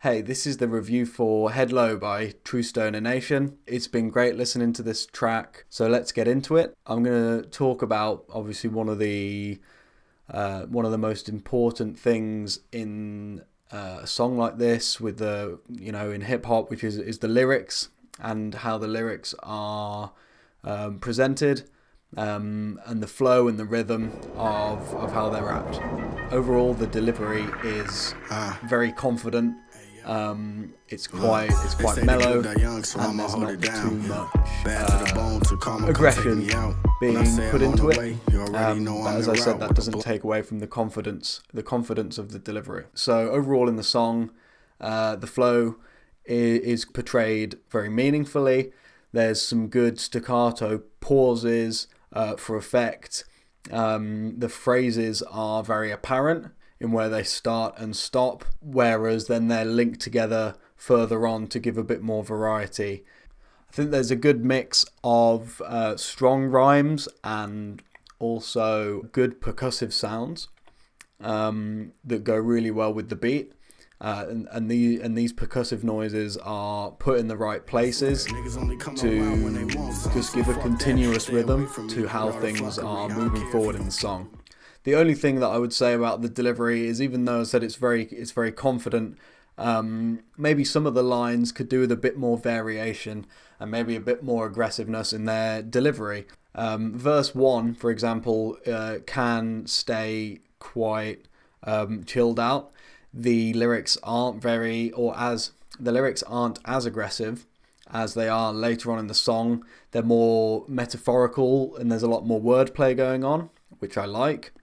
Hey, this is the review for Head Low by True Stoner Nation. It's been great listening to this track, so let's get into it. I'm going to talk about obviously one of the most important things in a song like this, with the in hip hop, which is the lyrics and how the lyrics are presented, and the flow and the rhythm of how they're rapped. Overall, the delivery is very confident. It's quite mellow, and there's not too much aggression being put into it. But as I said, that doesn't take away from the confidence of the delivery. So overall in the song, the flow is portrayed very meaningfully. There's some good staccato pauses for effect. The phrases are very apparent in where they start and stop, whereas then they're linked together further on to give a bit more variety. I think there's a good mix of strong rhymes and also good percussive sounds that go really well with the beat. And these percussive noises are put in the right places to just give a continuous rhythm to how things are moving forward in the song. The only thing that I would say about the delivery is, even though I said it's very confident, maybe some of the lines could do with a bit more variation and maybe a bit more aggressiveness in their delivery. Verse 1, for example, can stay quite chilled out. The lyrics aren't as aggressive as they are later on in the song. They're more metaphorical and there's a lot more wordplay going on, which I like.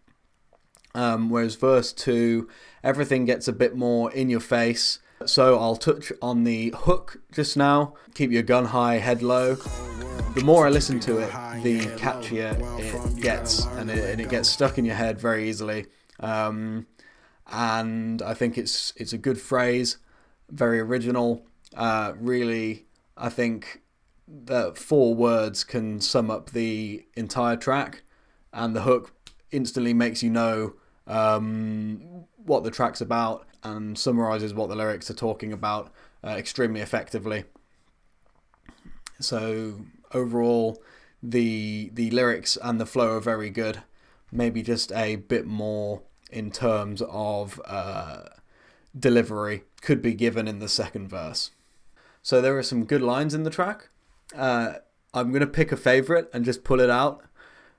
Whereas verse 2, everything gets a bit more in your face. So I'll touch on the hook just now. Keep your gun high, head low. The more I listen to it, the catchier it gets, and it gets stuck in your head very easily. And I think it's a good phrase, very original. Really, I think that 4 words can sum up the entire track, and the hook instantly makes you know what the track's about and summarizes what the lyrics are talking about extremely effectively. So overall, the lyrics and the flow are very good. Maybe just a bit more in terms of delivery could be given in the second verse. So there are some good lines in the track. I'm going to pick a favorite and just pull it out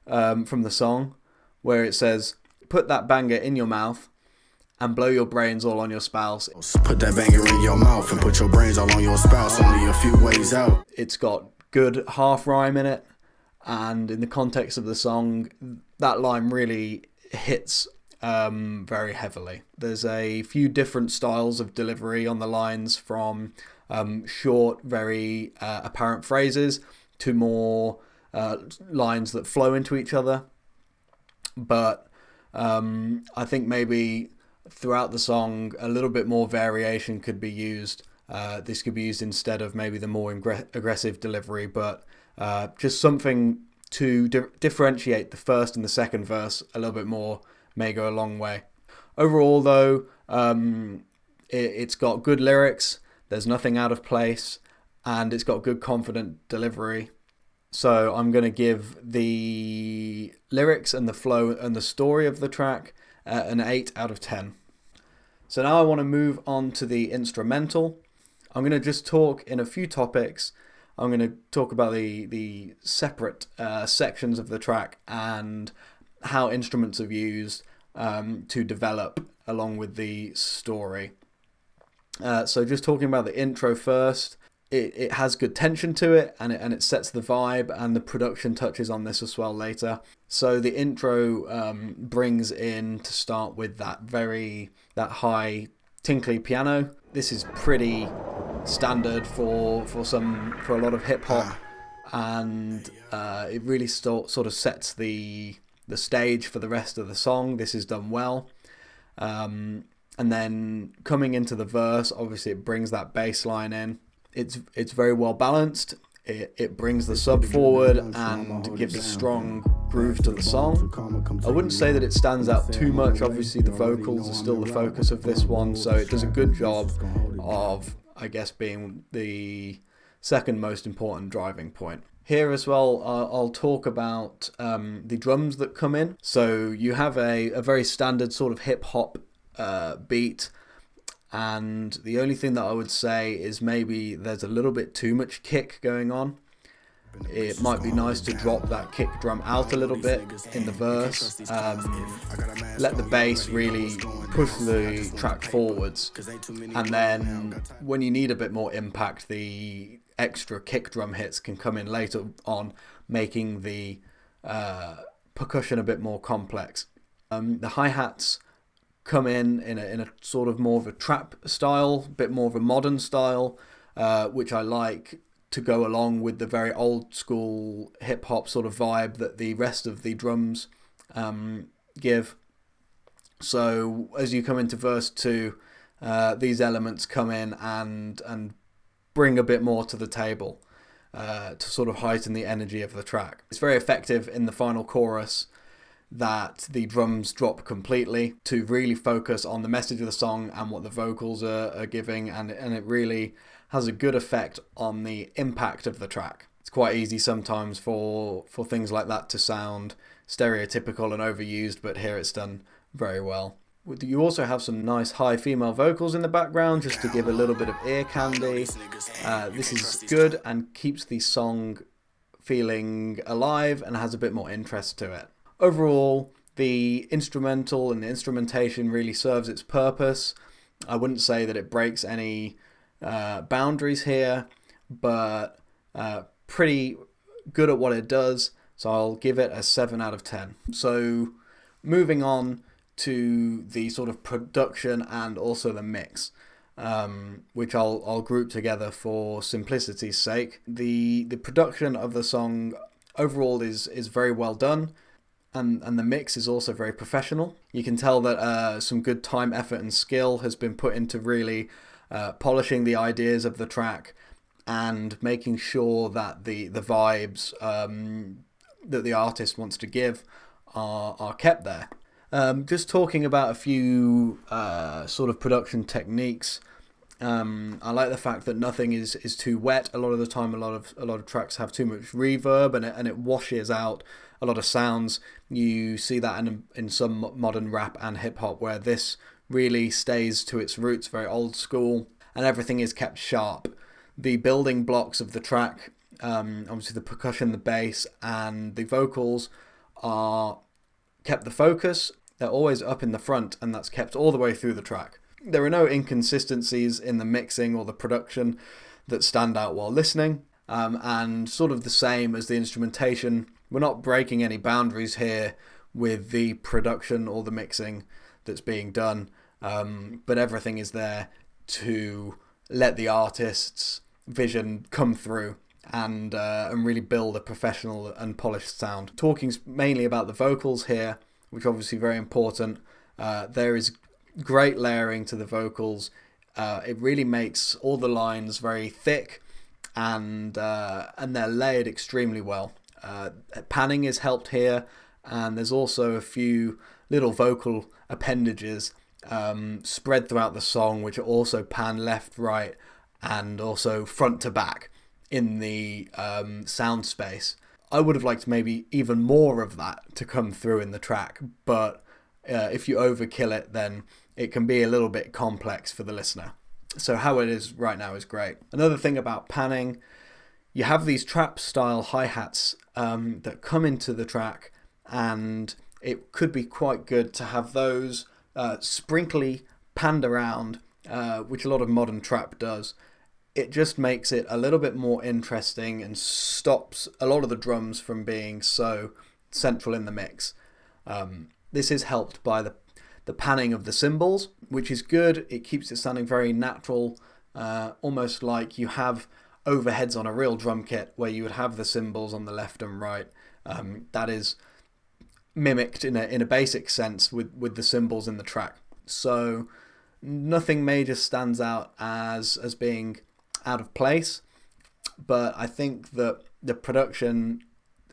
from the song, where it says, "Put that banger in your mouth and blow your brains all on your spouse." Put that banger in your mouth and put your brains all on your spouse, only a few ways out. It's got good half rhyme in it, and in the context of the song, that line really hits very heavily. There's a few different styles of delivery on the lines, from short, very apparent phrases to more lines that flow into each other. But I think maybe throughout the song a little bit more variation could be used. This could be used instead of maybe the more aggressive delivery, but just something to differentiate the first and the second verse a little bit more may go a long way. Overall though, it's got good lyrics, there's nothing out of place, and it's got good confident delivery. So I'm going to give the lyrics and the flow and the story of the track an 8 out of 10. So now I want to move on to the instrumental. I'm going to just talk in a few topics. I'm going to talk about the separate sections of the track and how instruments are used to develop along with the story. So just talking about the intro first. It has good tension to it, and it sets the vibe, and the production touches on this as well later. So the intro brings in, to start with, that high tinkly piano. This is pretty standard for a lot of hip hop, and it really sort of sets the stage for the rest of the song. This is done well. And then coming into the verse, obviously it brings that bass line in. It's very well balanced. It brings the sub forward and gives a strong groove to the song. I wouldn't say that it stands out too much. Obviously the vocals are still the focus of this one, so it does a good job of, I guess, being the second most important driving point. Here as well, I'll talk about the drums that come in. So you have a very standard sort of hip-hop beat, and the only thing that I would say is maybe there's a little bit too much kick going on. It might be nice to drop that kick drum out a little bit in the verse, let the bass really push the track forwards, and then when you need a bit more impact, the extra kick drum hits can come in later on, making the percussion a bit more complex. The hi-hats come in a sort of more of a trap style, a bit more of a modern style, which I like to go along with the very old school hip hop sort of vibe that the rest of the drums give. So as you come into verse 2, these elements come in and bring a bit more to the table to sort of heighten the energy of the track. It's very effective in the final chorus that the drums drop completely to really focus on the message of the song and what the vocals are giving, and it really has a good effect on the impact of the track. It's quite easy sometimes for things like that to sound stereotypical and overused, but here it's done very well. You also have some nice high female vocals in the background just to give a little bit of ear candy. This is good and keeps the song feeling alive and has a bit more interest to it. Overall, the instrumental and the instrumentation really serves its purpose. I wouldn't say that it breaks any boundaries here, but pretty good at what it does, so I'll give it a 7 out of 10. So moving on to the sort of production and also the mix, which I'll group together for simplicity's sake. The production of the song overall is very well done, and the mix is also very professional. You can tell that some good time, effort and skill has been put into really polishing the ideas of the track and making sure that the vibes that the artist wants to give are kept there. Just talking about a few sort of production techniques. I like the fact that nothing is too wet. A lot of the time, a lot of tracks have too much reverb, and it washes out a lot of sounds. You see that in some modern rap and hip hop, where this really stays to its roots, very old school, and everything is kept sharp. The building blocks of the track, obviously the percussion, the bass, and the vocals are kept the focus. They're always up in the front, and that's kept all the way through the track. There are no inconsistencies in the mixing or the production that stand out while listening, and sort of the same as the instrumentation. We're not breaking any boundaries here with the production or the mixing that's being done, but everything is there to let the artist's vision come through and really build a professional and polished sound. Talking mainly about the vocals here, which are obviously very important. There is great layering to the vocals. It really makes all the lines very thick, and they're layered extremely well. Panning is helped here, and there's also a few little vocal appendages spread throughout the song, which are also pan left, right, and also front to back in the sound space. I would have liked maybe even more of that to come through in the track, but if you overkill it, then it can be a little bit complex for the listener. So how it is right now is great. Another thing about panning, you have these trap style hi-hats that come into the track, and it could be quite good to have those sprinkly panned around, which a lot of modern trap does. It just makes it a little bit more interesting and stops a lot of the drums from being so central in the mix. This is helped by the panning of the cymbals, which is good. It keeps it sounding very natural, almost like you have overheads on a real drum kit where you would have the cymbals on the left and right. That is mimicked in a basic sense with the cymbals in the track. So nothing major stands out as being out of place. but I think that the production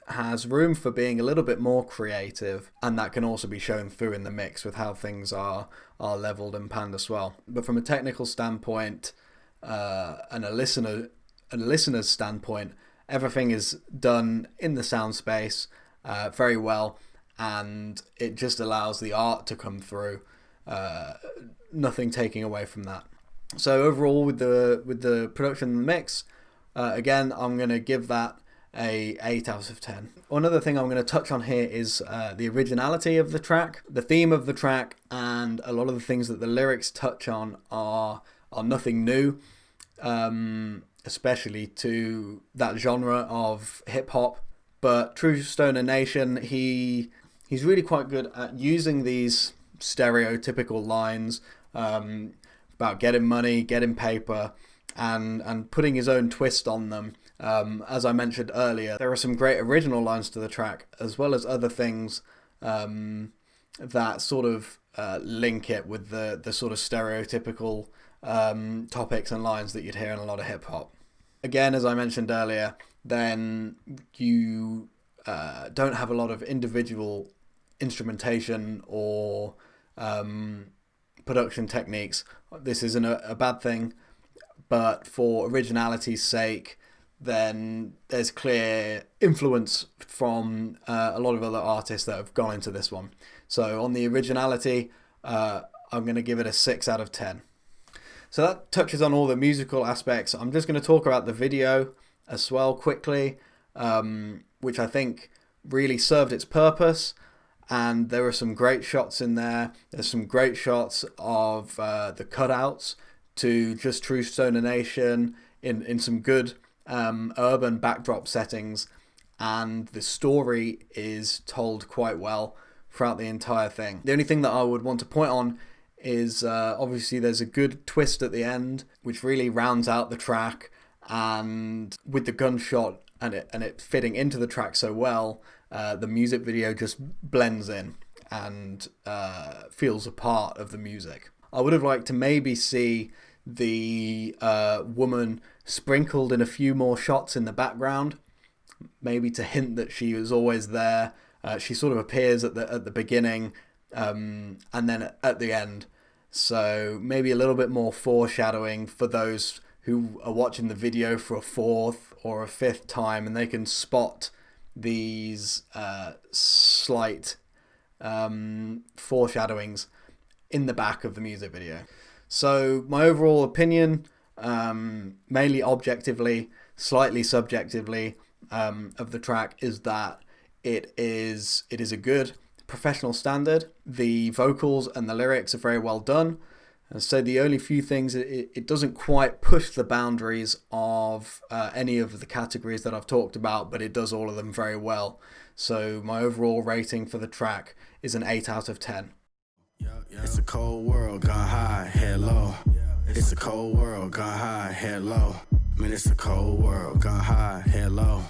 has room for being a little bit more creative, and that can also be shown through in the mix with how things are leveled and panned as well. But from a technical standpoint and a listener's standpoint, everything is done in the sound space very well, and it just allows the art to come through, nothing taking away from that. So overall, with the production and the mix, again, I'm going to give that a 8 out of 10. Another thing I'm going to touch on here is the originality of the track. The theme of the track and a lot of the things that the lyrics touch on are nothing new, especially to that genre of hip hop. But True Stoner Nation, he's really quite good at using these stereotypical lines about getting money, getting paper, and putting his own twist on them. As I mentioned earlier, there are some great original lines to the track, as well as other things that sort of link it with the sort of stereotypical topics and lines that you'd hear in a lot of hip hop. Again, as I mentioned earlier, then you don't have a lot of individual instrumentation or production techniques. This isn't a bad thing, but for originality's sake, then there's clear influence from a lot of other artists that have gone into this one. So on the originality, I'm going to give it a 6 out of 10. So that touches on all the musical aspects. I'm just going to talk about the video as well quickly, which I think really served its purpose. And there are some great shots in there. There's some great shots of the cutouts to just True Stoner Nation in some good urban backdrop settings, and the story is told quite well throughout the entire thing. The only thing that I would want to point on is obviously there's a good twist at the end which really rounds out the track, and with the gunshot and it fitting into the track so well, the music video just blends in and feels a part of the music. I would have liked to maybe see the woman sprinkled in a few more shots in the background, maybe to hint that she was always there. She sort of appears at the beginning and then at the end. So maybe a little bit more foreshadowing for those who are watching the video for a fourth or a fifth time, and they can spot these slight foreshadowings in the back of the music video. So my overall opinion, mainly objectively, slightly subjectively, of the track is that it is a good professional standard. The vocals and the lyrics are very well done. And so the only few things, it doesn't quite push the boundaries of any of the categories that I've talked about, but it does all of them very well. So my overall rating for the track is an 8 out of 10. It's a cold world, gone high, head low. It's a cold world, gone high, head low. Man, it's a cold world, gone high, head low.